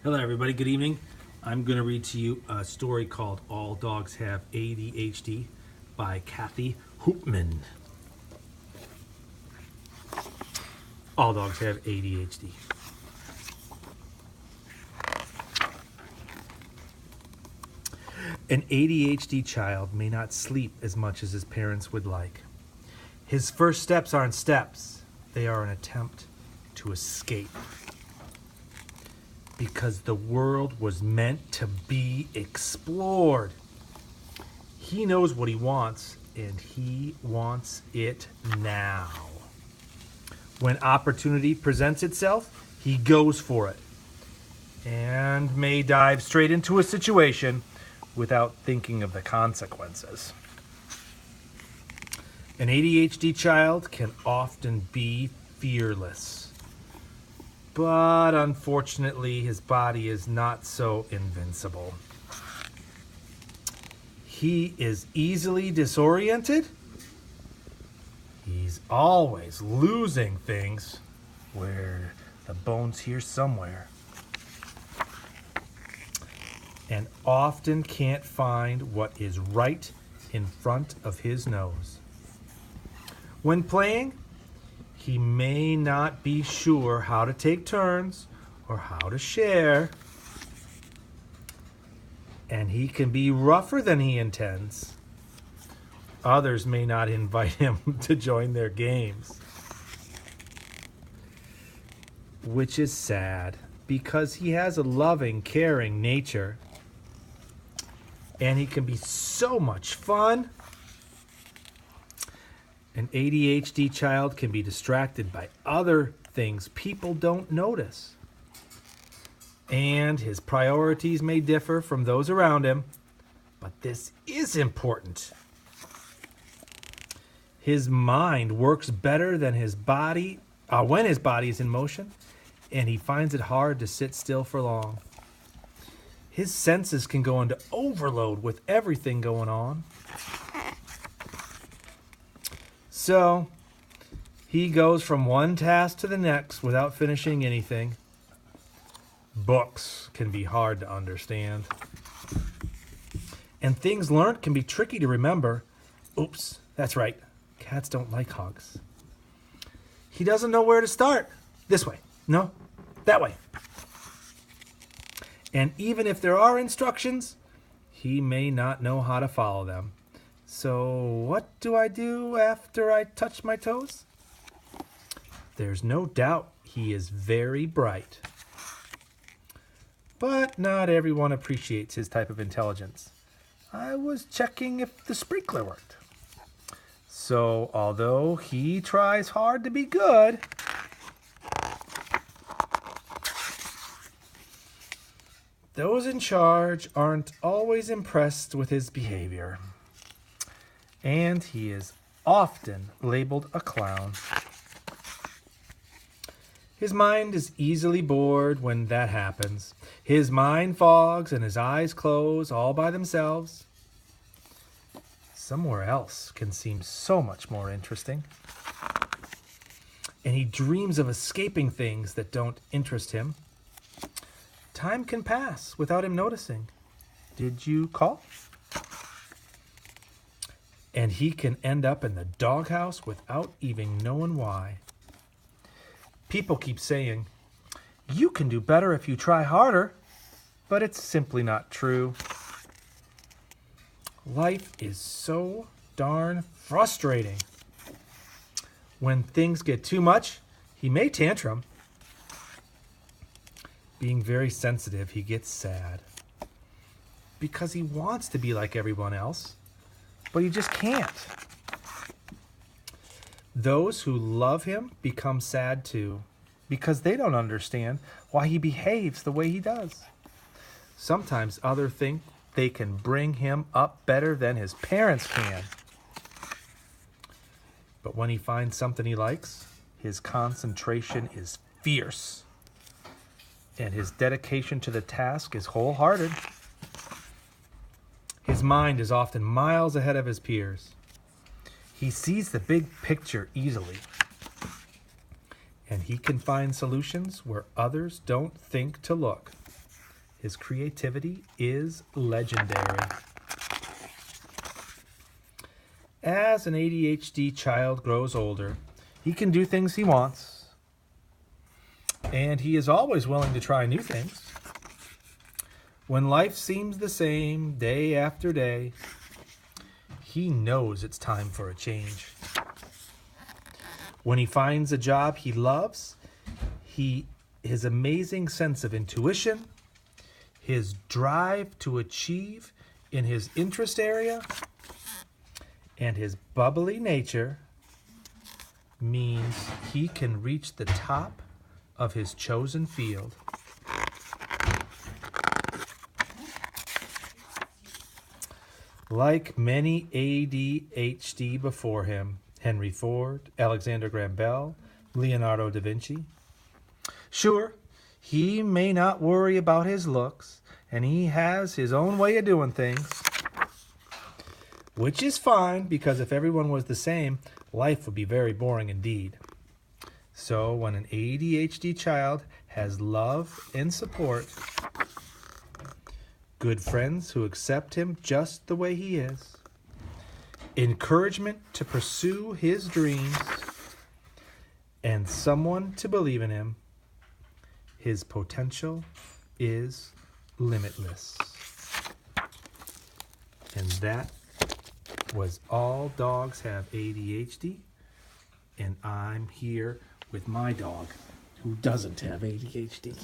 Hello, everybody. Good evening. I'm going to read to you a story called All Dogs Have ADHD by Kathy Hoopman. All dogs have ADHD. An ADHD child may not sleep as much as his parents would like. His first steps aren't steps, they are an attempt to escape. Because the world was meant to be explored. He knows what he wants, and he wants it now. When opportunity presents itself, he goes for it, and may dive straight into a situation without thinking of the consequences. An ADHD child can often be fearless. But unfortunately, his body is not so invincible. He is easily disoriented. He's always losing things. Where the bone's here somewhere. And often can't find what is right in front of his nose. When playing, he may not be sure how to take turns or how to share. And he can be rougher than he intends. Others may not invite him to join their games. Which is sad because he has a loving, caring nature. And he can be so much fun. An ADHD child can be distracted by other things people don't notice. And his priorities may differ from those around him, but this is important. His mind works better than his body when his body is in motion, and he finds it hard to sit still for long. His senses can go into overload with everything going on. So, he goes from one task to the next without finishing anything. Books can be hard to understand. And things learned can be tricky to remember. Oops, that's right. Cats don't like hugs. He doesn't know where to start. This way. No, that way. And even if there are instructions, he may not know how to follow them. So what do I do after I touch my toes? There's no doubt he is very bright. But not everyone appreciates his type of intelligence. I was checking if the sprinkler worked. So although he tries hard to be good, those in charge aren't always impressed with his behavior. And he is often labeled a clown. His mind is easily bored when that happens. His mind fogs and his eyes close all by themselves. Somewhere else can seem so much more interesting. And he dreams of escaping things that don't interest him. Time can pass without him noticing. Did you call? And he can end up in the doghouse without even knowing why. People keep saying, you can do better if you try harder, but it's simply not true. Life is so darn frustrating. When things get too much, he may tantrum. Being very sensitive, he gets sad. Because he wants to be like everyone else. But he just can't. Those who love him become sad too, because they don't understand why he behaves the way he does. Sometimes others think they can bring him up better than his parents can. But when he finds something he likes, his concentration is fierce. And his dedication to the task is wholehearted. His mind is often miles ahead of his peers. He sees the big picture easily. And he can find solutions where others don't think to look. His creativity is legendary. As an ADHD child grows older, he can do things he wants, and he is always willing to try new things. When life seems the same day after day, he knows it's time for a change. When he finds a job he loves, his amazing sense of intuition, his drive to achieve in his interest area, and his bubbly nature means he can reach the top of his chosen field. Like many ADHD before him, Henry Ford, Alexander Graham Bell, Leonardo da Vinci. Sure, he may not worry about his looks, and he has his own way of doing things, which is fine, because if everyone was the same, life would be very boring indeed. So when an ADHD child has love and support, good friends who accept him just the way he is, encouragement to pursue his dreams, and someone to believe in him, his potential is limitless. And that was All Dogs Have ADHD, and I'm here with my dog who doesn't have ADHD.